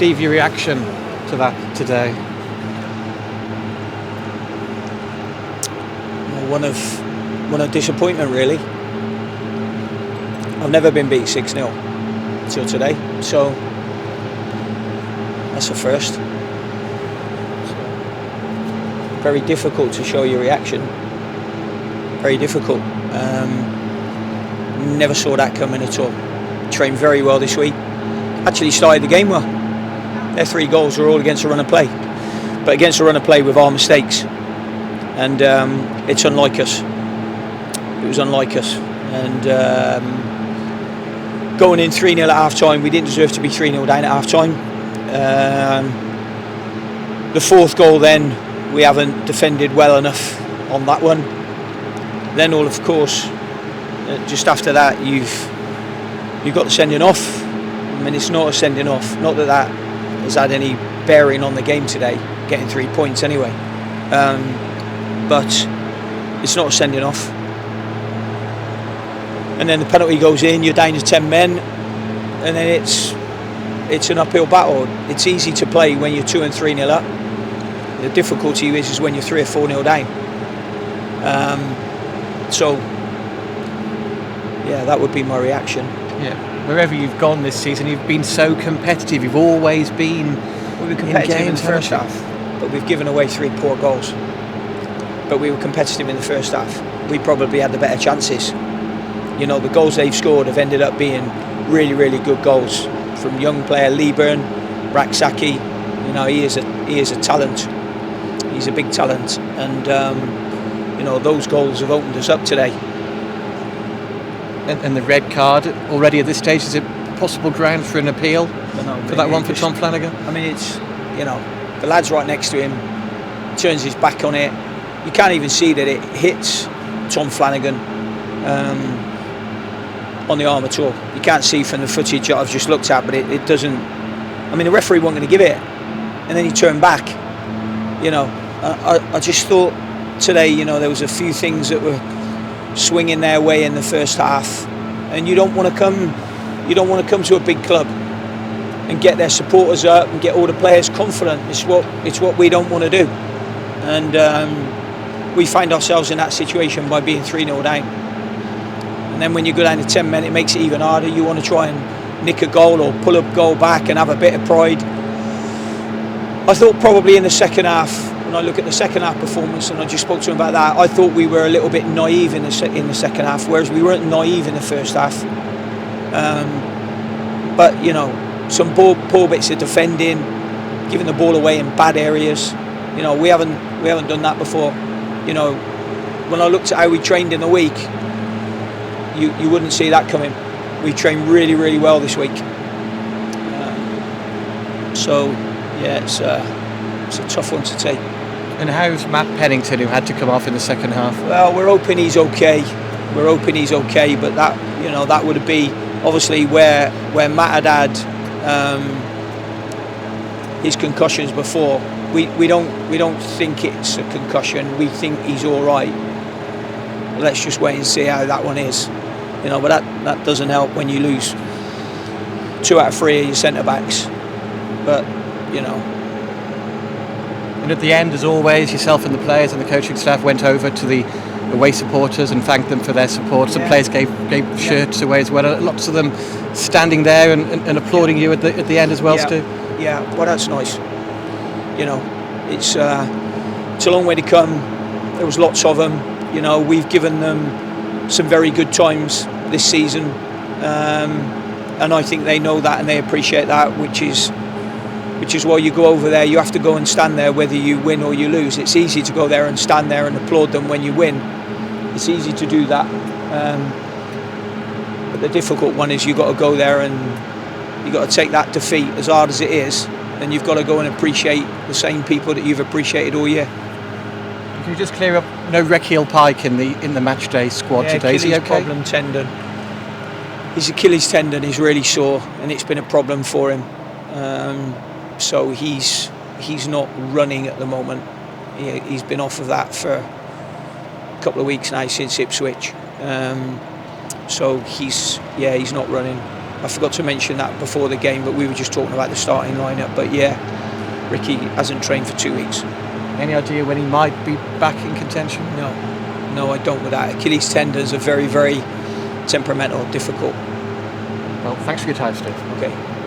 Steve, your reaction to that today? One of disappointment, really. I've never been beat 6-0 till today, so that's a first. Very difficult to show your reaction. Very difficult. Never saw that coming at all. Trained very well this week. Actually started the game well. Their 3 goals were all against a run of play, but against a run of play with our mistakes. And it's unlike us. It was unlike us. And going in 3-0 at half time, we didn't deserve to be 3-0 down at half time. The 4th goal, then we haven't defended well enough on that one. Then all of course, just after that, you've got the sending off. I mean, it's not a sending off. Not that that has had any bearing on the game today, getting 3 points anyway. But it's not a sending off. And then the penalty goes in, you're down to 10 men, and then it's an uphill battle. It's easy to play when you're 2 and 3-0 up. The difficulty is when you're 3 or 4-0 down. So, yeah, that would be my reaction. Yeah, wherever you've gone this season, you've been so competitive. You've always been. We were competitive in the first half, but we've given away 3 poor goals. But we were competitive in the first half. We probably had the better chances. You know, the goals they've scored have ended up being really, really good goals from young player Leeburn, Raksaki. You know, he is a talent. He's a big talent, and you know, those goals have opened us up today. And the red card already at this stage, is it possible ground for an appeal for that one for Tom Flanagan? I mean, it's, you know, the lad's right next to him, turns his back on it. You can't even see that it hits Tom Flanagan on the arm at all. You can't see from the footage that I've just looked at, but it doesn't. I mean, the referee wasn't going to give it, and then he turned back. You know, I just thought today, you know, there was a few things that were swinging their way in the first half, and you don't want to come to a big club and get their supporters up and get all the players confident. It's what we don't want to do, and we find ourselves in that situation by being 3-0 down. And then when you go down to 10 men, it makes it even harder. You want to try and nick a goal or pull a goal back and have a bit of pride. I thought probably in the second half, when I look at the second half performance, and I just spoke to him about that, I thought we were a little bit naive in the second half, whereas we weren't naive in the first half. But you know, some poor bits of defending, giving the ball away in bad areas. You know, we haven't done that before. You know, when I looked at how we trained in the week, you wouldn't see that coming. We trained really, really well this week. So yeah, it's a tough one to take. And how's Matt Pennington, who had to come off in the second half? Well, we're hoping he's okay. But that, you know, that would be obviously where Matt had his concussions before. We don't think it's a concussion. We think he's all right. Let's just wait and see how that one is. You know, but that doesn't help when you lose 2 out of 3 of your centre backs. But you know. And at the end, as always, yourself and the players and the coaching staff went over to the away supporters and thanked them for their support. Some players gave shirts away as well. Lots of them standing there and applauding you at the end as well, Stu. Yeah, well, that's nice. You know, it's a long way to come. There was lots of them. You know, we've given them some very good times this season, and I think they know that and they appreciate that, which is why you go over there. You have to go and stand there whether you win or you lose. It's easy to go there and stand there and applaud them when you win. It's easy to do that, but the difficult one is you've got to go there and you've got to take that defeat, as hard as it is, and you've got to go and appreciate the same people that you've appreciated all year. Can you just clear up, no Rekiel Pike in the match day squad today? Is he okay? Problem tendon. His Achilles tendon is really sore, and it's been a problem for him. So he's not running at the moment. He's been off of that for a couple of weeks now since Ipswich. So he's not running. I forgot to mention that before the game, but we were just talking about the starting lineup. But yeah, Ricky hasn't trained for 2 weeks. Any idea when he might be back in contention? No, I don't with that. Achilles tendons are very, very temperamental, difficult. Well, thanks for your time, Steve. Okay.